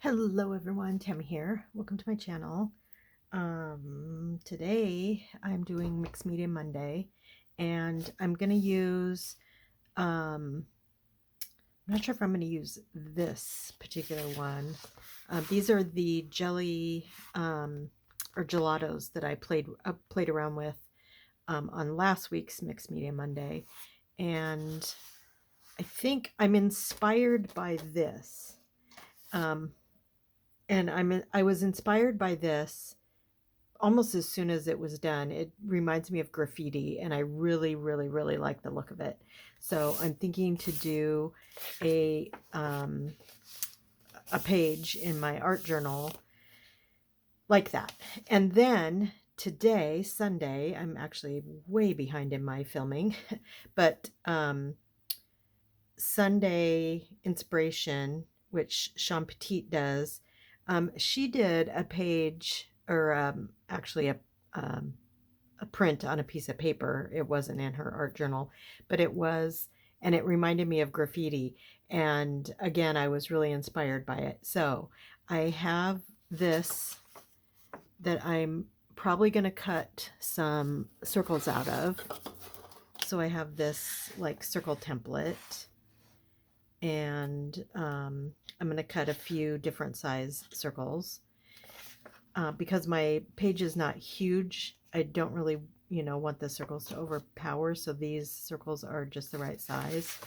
Hello everyone, Tammy here. Welcome to my channel. Today I'm doing Mixed Media Monday and I'm going to use, I'm not sure if I'm going to use this particular one. These are the jelly or gelatos that I played around with on last week's Mixed Media Monday. And I think I'm inspired by this. And I was inspired by this almost as soon as it was done. It reminds me of graffiti, and I really, really, really like the look of it. So I'm thinking to do a page in my art journal like that. And then today, Sunday, I'm actually way behind in my filming, but Sunday Inspiration, which Sean Petit does, she did a page, or actually a print on a piece of paper. It wasn't in her art journal, but it was, and it reminded me of graffiti. And again, I was really inspired by it. So I have this that I'm probably going to cut some circles out of. So I have this like circle template, and I'm going to cut a few different size circles. Because my page is not huge, I don't really, want the circles to overpower, so these circles are just the right size.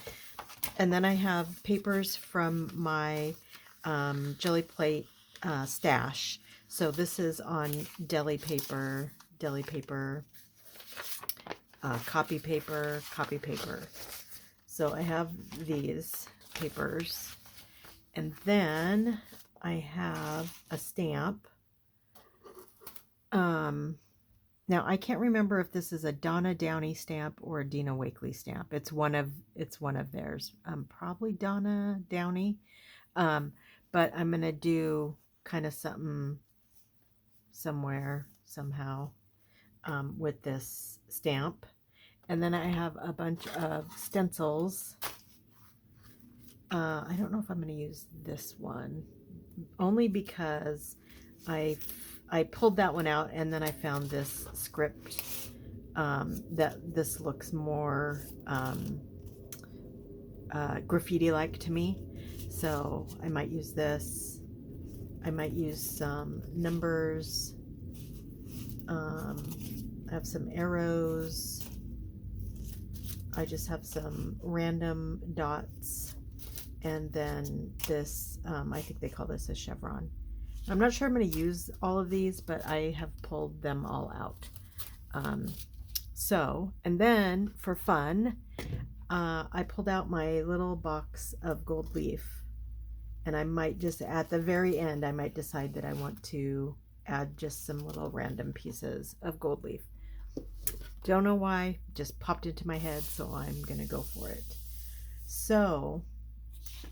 And then I have papers from my jelly plate stash. So this is on deli paper, copy paper. So I have these papers, and then I have a stamp. Now I can't remember if this is a Donna Downey stamp or a Dina Wakley stamp. It's one of theirs. Probably Donna Downey. But I'm gonna do kind of something somewhere somehow with this stamp. And then I have a bunch of stencils. I don't know if I'm going to use this one, only because I pulled that one out, and then I found this script that this looks more graffiti-like to me. So I might use this. I might use some numbers. I have some arrows. I just have some random dots. And then this, I think they call this a chevron. I'm not sure I'm going to use all of these, but I have pulled them all out. And then for fun, I pulled out my little box of gold leaf, and I might just, at the very end, I might decide that I want to add just some little random pieces of gold leaf. Don't know why, just popped into my head, so I'm going to go for it. So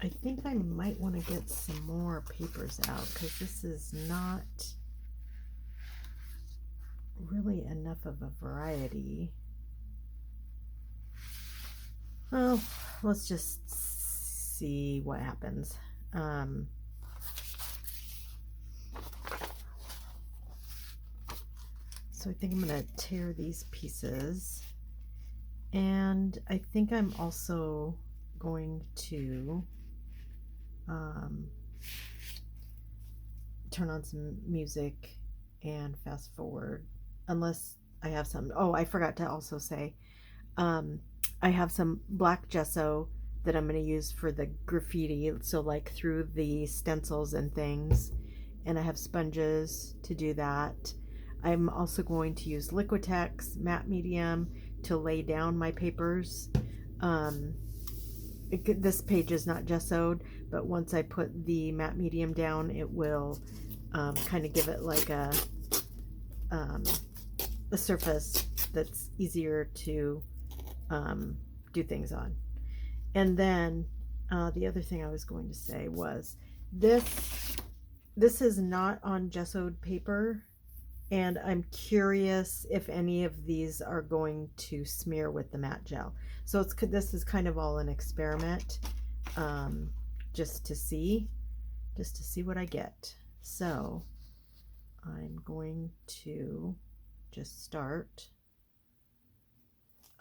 I think I might want to get some more papers out, because this is not really enough of a variety. Well, let's just see what happens. So I think I'm going to tear these pieces, and I think I'm also going to turn on some music and fast forward, unless I have some. Oh, I forgot to also say, I have some black gesso that I'm going to use for the graffiti, so like through the stencils and things, and I have sponges to do that. I'm also going to use Liquitex matte medium to lay down my papers. This page is not gessoed, but once I put the matte medium down, it will kind of give it like a surface that's easier to do things on. And then the other thing I was going to say was this is not on gessoed paper, and I'm curious if any of these are going to smear with the matte gel. So this is kind of all an experiment, just to see. just to see what I get. So I'm going to just start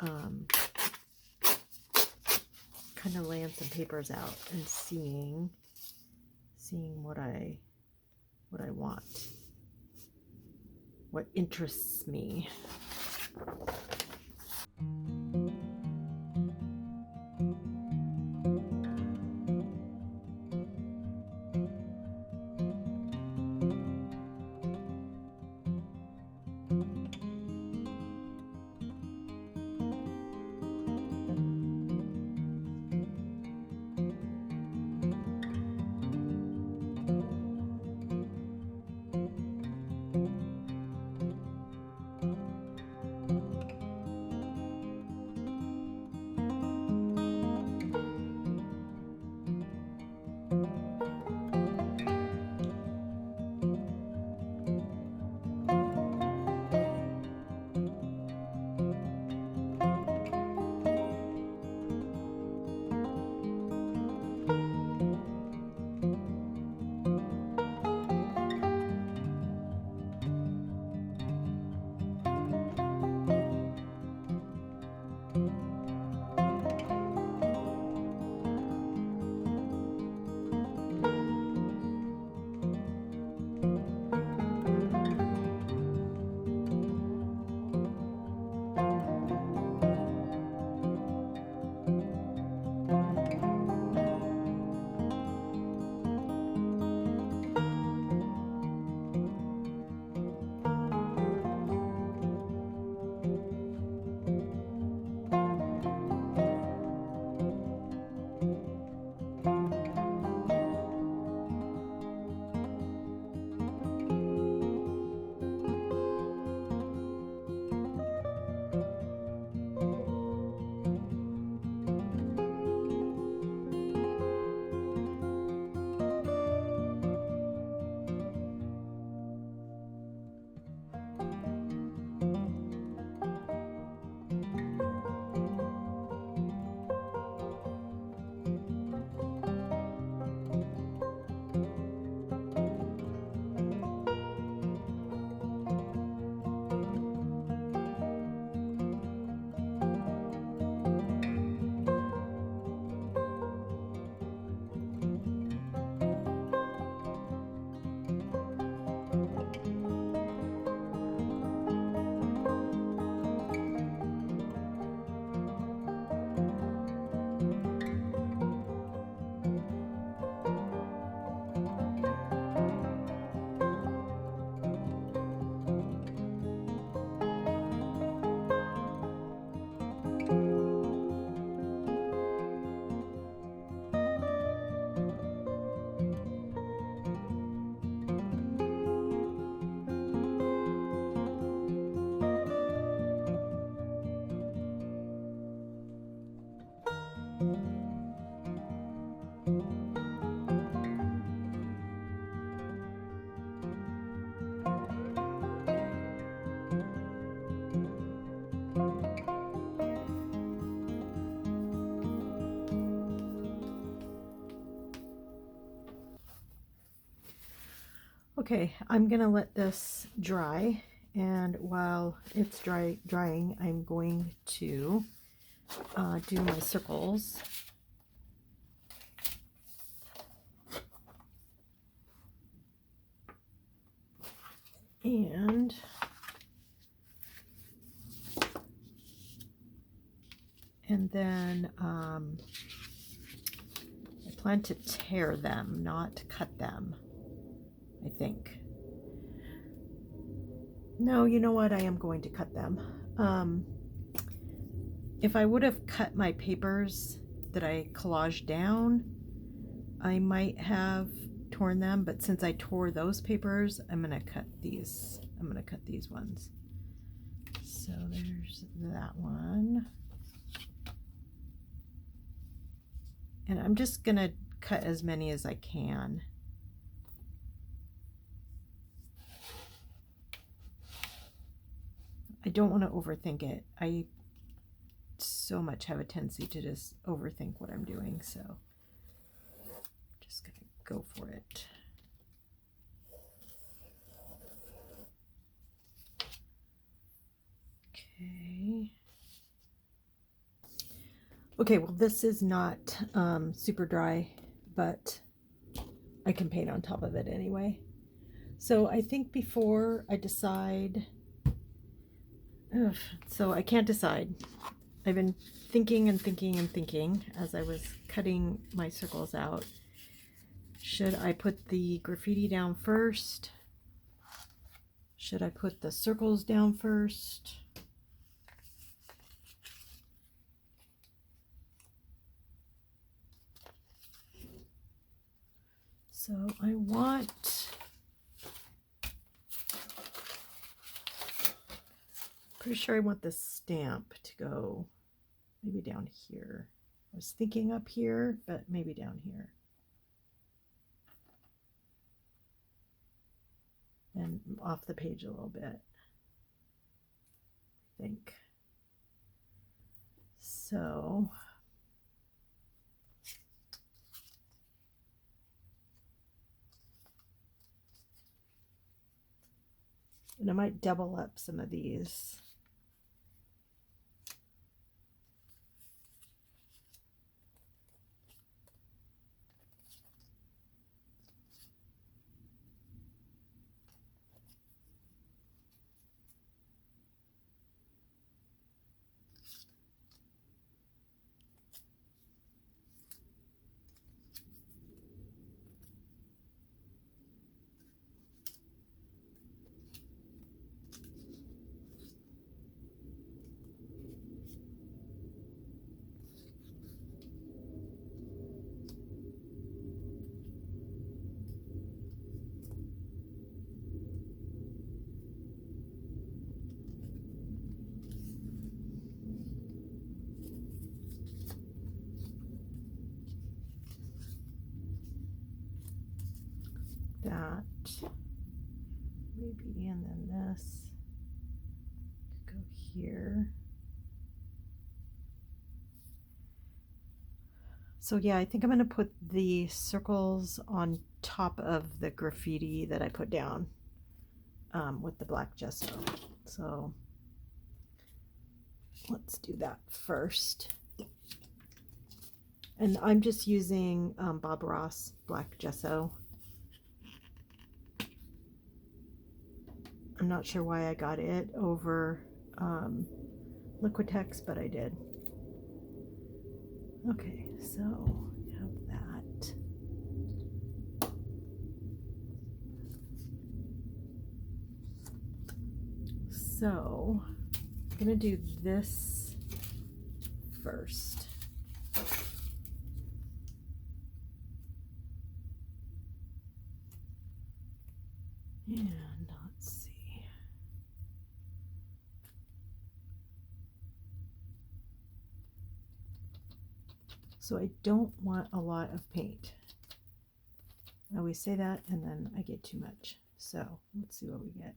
kind of laying some papers out and seeing what I want, what interests me. Okay, I'm gonna let this dry, and while it's drying, I'm going to do my circles. And then I plan to tear them, not cut them, I think. No, you know what? I am going to cut them. If I would have cut my papers that I collaged down, I might have torn them, but since I tore those papers, I'm gonna cut these. I'm gonna cut these ones. So there's that one. And I'm just gonna cut as many as I can. I don't want to overthink it. I so much have a tendency to just overthink what I'm doing, so just gonna go for it. Okay, well, this is not super dry, but I can paint on top of it anyway. So I think before I decide, ugh, so I can't decide. I've been thinking and thinking and thinking as I was cutting my circles out. Should I put the graffiti down first? Should I put the circles down first? So I want, pretty sure I want the stamp to go maybe down here. I was thinking up here, but maybe down here. And off the page a little bit, I think. So and I might double up some of these. That maybe, and then this could go here. So yeah, I think I'm going to put the circles on top of the graffiti that I put down with the black gesso. So let's do that first. And I'm just using Bob Ross black gesso. I'm not sure why I got it over Liquitex, but I did. Okay, so we have that. So I'm gonna do this first. And let's see. So I don't want a lot of paint. I always say that and then I get too much. So let's see what we get.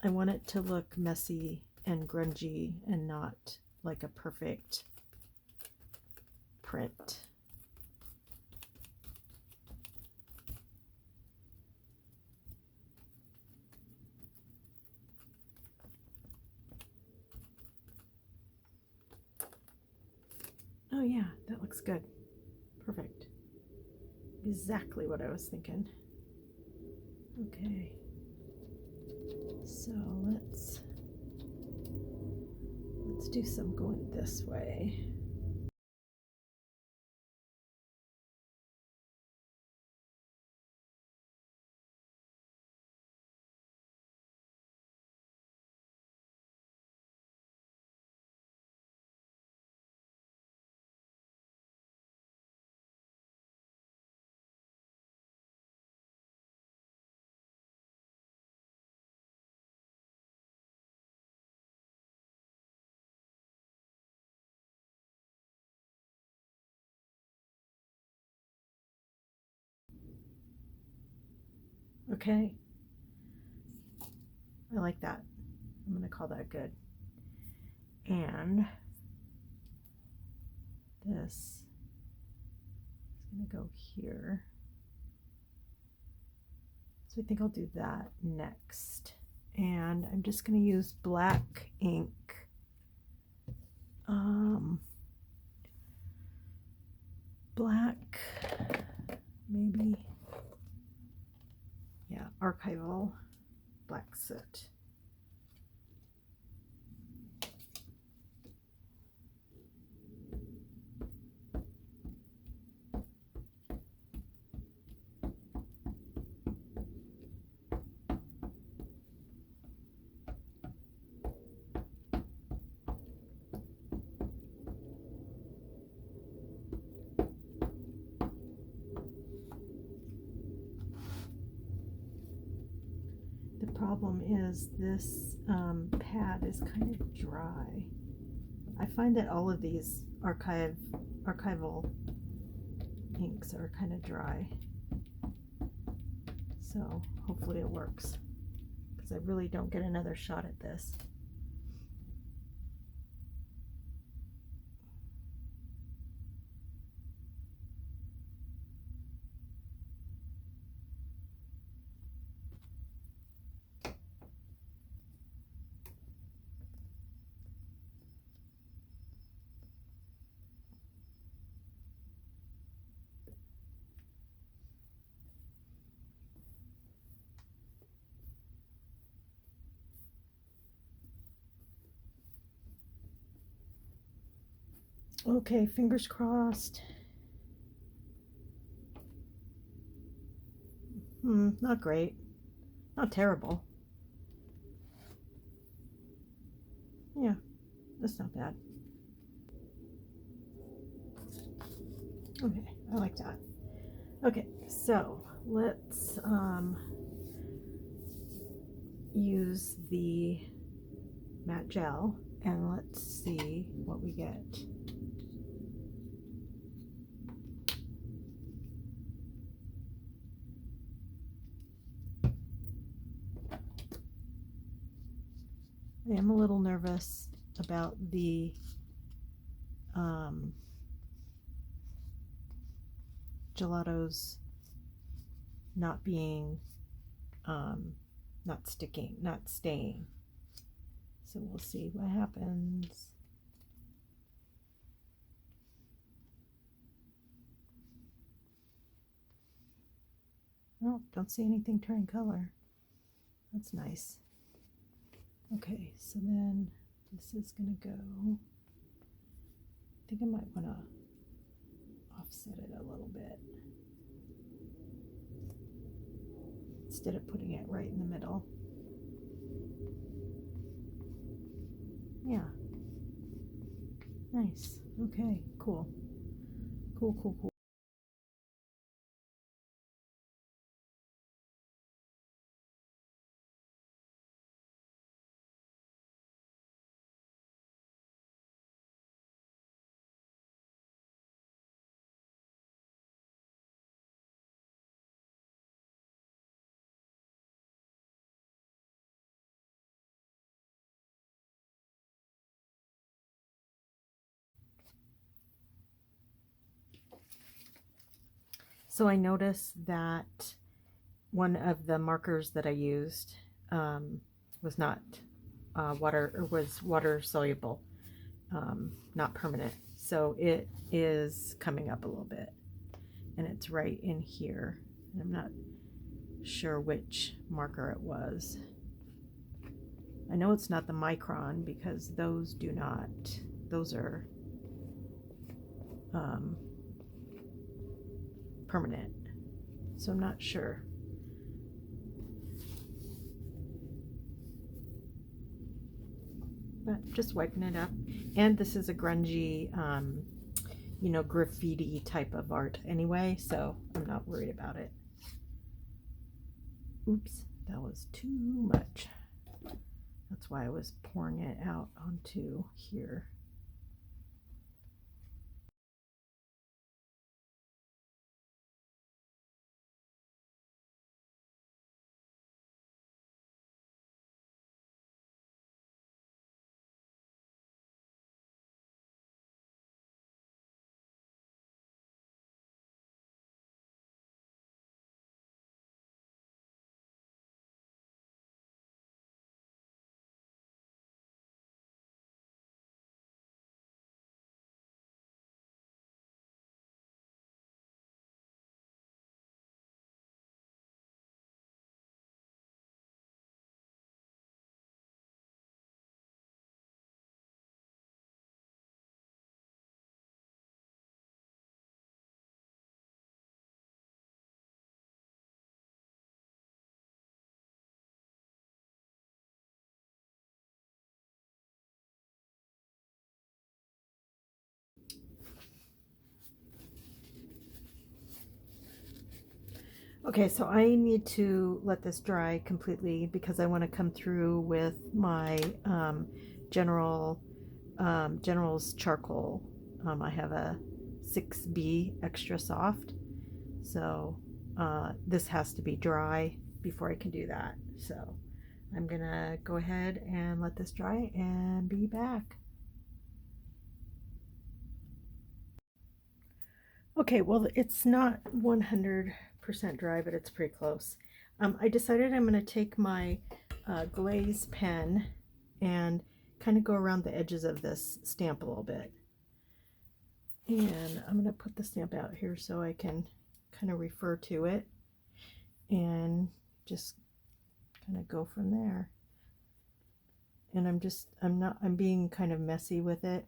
I want it to look messy and grungy and not like a perfect print. Oh yeah, that looks good. Perfect. Exactly what I was thinking. Okay. So let's do some going this way. Okay. I like that. I'm going to call that good. And this is going to go here. So I think I'll do that next. And I'm just going to use black ink um, black, maybe. Yeah, archival black soot. The problem is this pad is kind of dry. I find that all of these archival inks are kind of dry. So hopefully it works, because I really don't get another shot at this. Okay, fingers crossed. Not great. Not terrible. Yeah, that's not bad. Okay, I like that. Okay, so let's use the matte gel and let's see what we get. I am a little nervous about the gelatos not being, not sticking, not staying. So we'll see what happens. Oh, don't see anything turn color. That's nice. Okay, so then this is gonna go, I think I might want to offset it a little bit instead of putting it right in the middle. Yeah. Nice. Okay, cool. Cool, cool, cool. So I noticed that one of the markers that I used was not was water soluble, not permanent. So it is coming up a little bit, and it's right in here. And I'm not sure which marker it was. I know it's not the micron because those do not. Those are permanent. So I'm not sure. But just wiping it up. And this is a grungy, you know, graffiti type of art anyway, so I'm not worried about it. Oops, that was too much. That's why I was pouring it out onto here. Okay, so I need to let this dry completely because I want to come through with my general General's charcoal. I have a 6B extra soft, so this has to be dry before I can do that. So I'm gonna go ahead and let this dry and be back. Okay, well, it's not 100% dry, but it's pretty close. I decided I'm going to take my glaze pen and kind of go around the edges of this stamp a little bit. And I'm going to put the stamp out here so I can kind of refer to it and just kind of go from there. And I'm being kind of messy with it.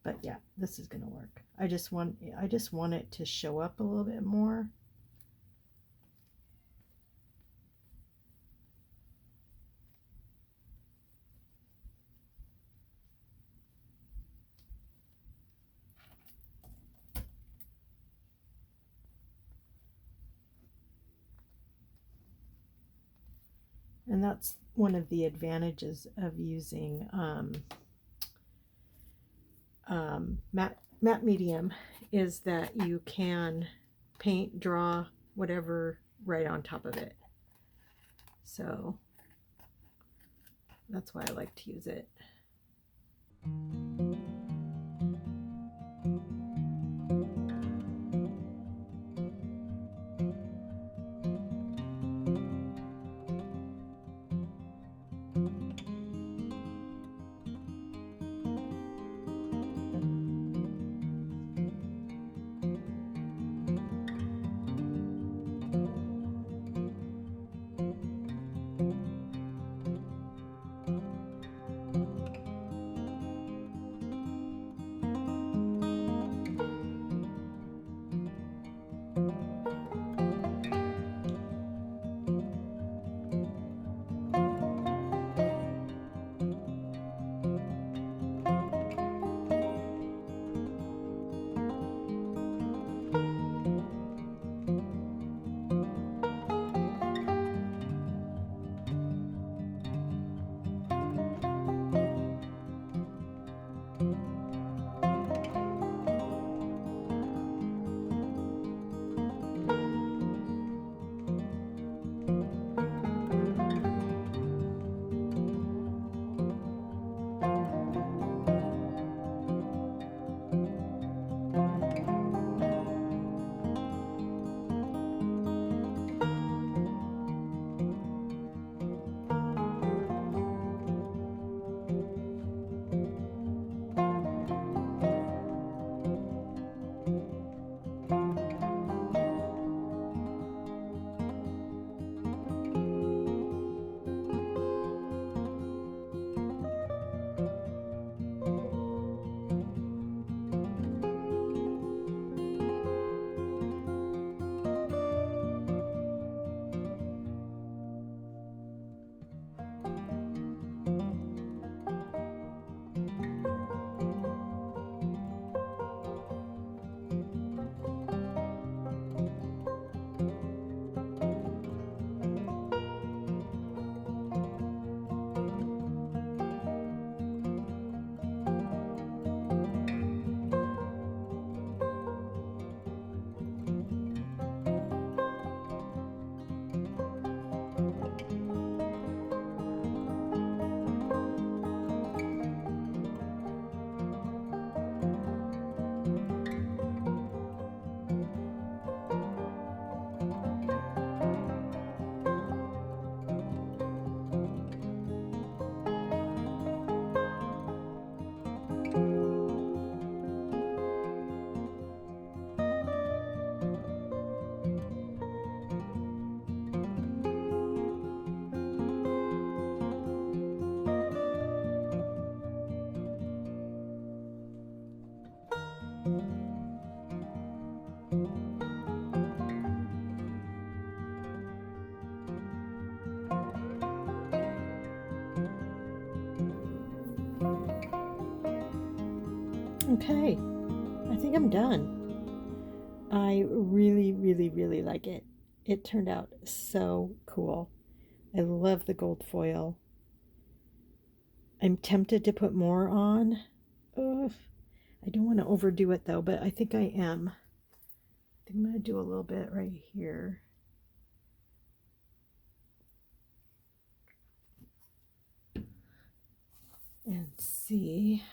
But yeah, this is going to work. I just want it to show up a little bit more. And that's one of the advantages of using matte medium, is that you can paint, draw, whatever right on top of it. So that's why I like to use it. Okay, I think I'm done. I really, really, really like it. It turned out so cool. I love the gold foil. I'm tempted to put more on. Ugh, I don't want to overdo it though, but I think I am. I think I'm going to do a little bit right here. And see.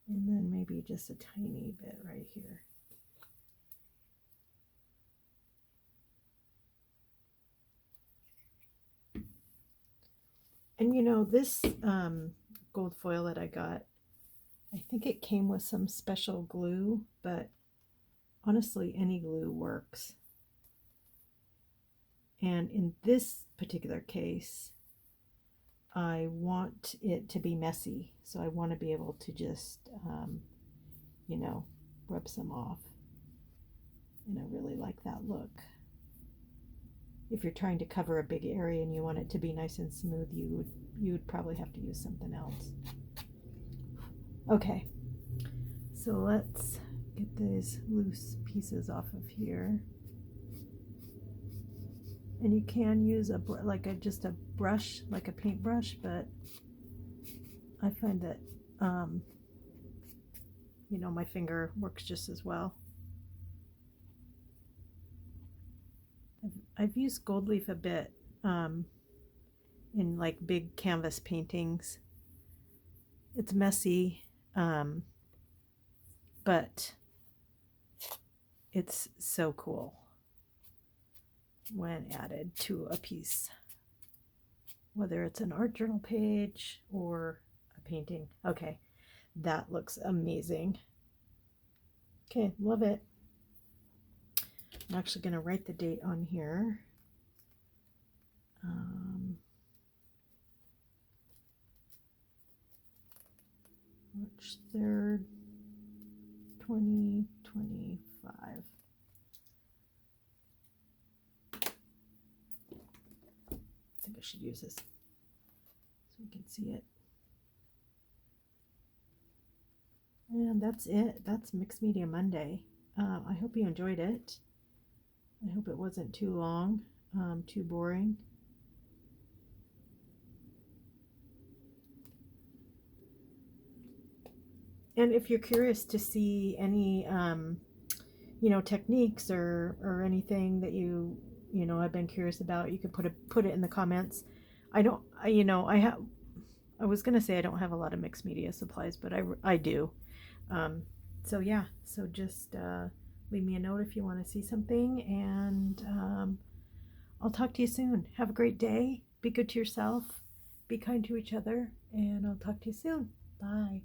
And then maybe just a tiny bit right here. And you know, this gold foil that I got, I think it came with some special glue, but honestly, any glue works. And in this particular case, I want it to be messy. So I want to be able to just, you know, rub some off. And I really like that look. If you're trying to cover a big area and you want it to be nice and smooth, you would probably have to use something else. Okay, so let's get these loose pieces off of here. And you can use just a brush, like a paintbrush, but I find that you know, my finger works just as well. I've used gold leaf a bit in like big canvas paintings. It's messy, but it's so cool when added to a piece, whether it's an art journal page or a painting. Okay, that looks amazing. Okay, love it. I'm actually going to write the date on here. March 3rd, 2025. I think I should use this so we can see it. And that's it. That's Mixed Media Monday. I hope you enjoyed it. I hope it wasn't too long, too boring. And if you're curious to see any, you know, techniques or anything that you know I've been curious about, you can put it in the comments. You know, I was gonna say I don't have a lot of mixed media supplies, but I do. So yeah, so just leave me a note if you want to see something, and I'll talk to you soon. Have a great day. Be good to yourself. Be kind to each other, and I'll talk to you soon. Bye.